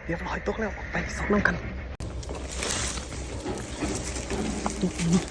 เรียบร้อยตกแล้วไปสองน้ำกันตกนี่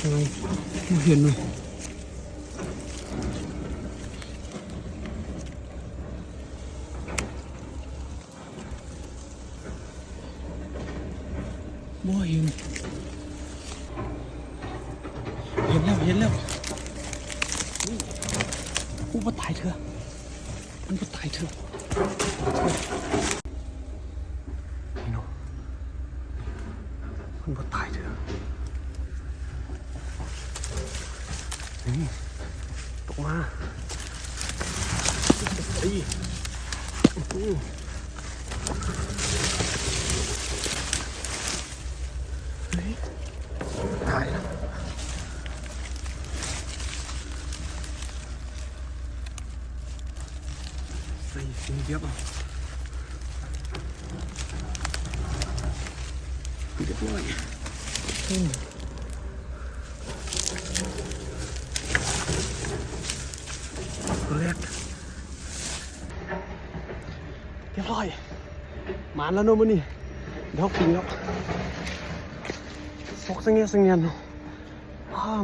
อะไรไม่เห็นเลยบ่เห็นแล้วอู้ว่าตายเถอะมันว่าตายเถอะพี่น้องมันว่าตายเถอะนี่ตกมาเฮ้ยตายแล้วใส่สิ่งเดียวอ่ะเรียบร้อยตัวแรกเรียบร้อยหมานแล้วเนอะมื้อนี้เดี๋ยวกินแล้วซกเสียงเนาะ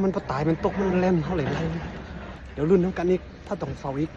มันตายมันตกมันเล่นเท่าไหร่ไรเดี๋ยวรุ่นน้ำกันอีกถ้าต้องเฝ้าอีก